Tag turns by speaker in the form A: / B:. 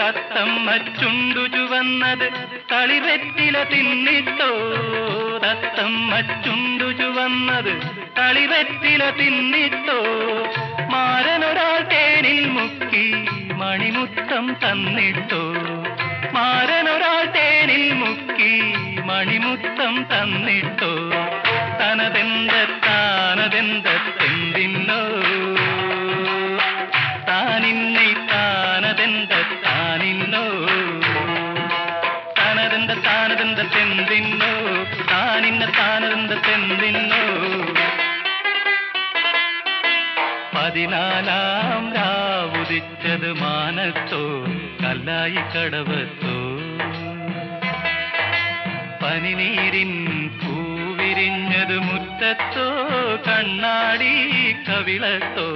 A: തത്തമ്മ ചുണ്ടു ചുവന്നത് തളിവെറ്റില തിന്നിട്ടോ, തത്തമ്മ ചുണ്ടു ചുവന്നത് തളിവെറ്റില തിന്നിട്ടോ. മാരനൊരാൾ തേനിൽ മുക്കി മണിമുത്തം തന്നിട്ടോ, മാരനൊരാൾ തേനിൽ മുക്കി മണിമുത്തം തന്നിട്ടോ. താനതെന്തെന്തിന്നോ താനിന്നെ താനതെന്തിന്നോ താനതെന്തെന്തിന്നോ താനിന്ന താനതെന്തിന്നോ. 14 രാവുദിച്ചത് മാനത്തോ കല്ലായി കടവത്തോ, പനിനീരിൻ പൂവിരിഞ്ഞത് മുറ്റത്തോ കണ്ണാടി കവിളത്തോ.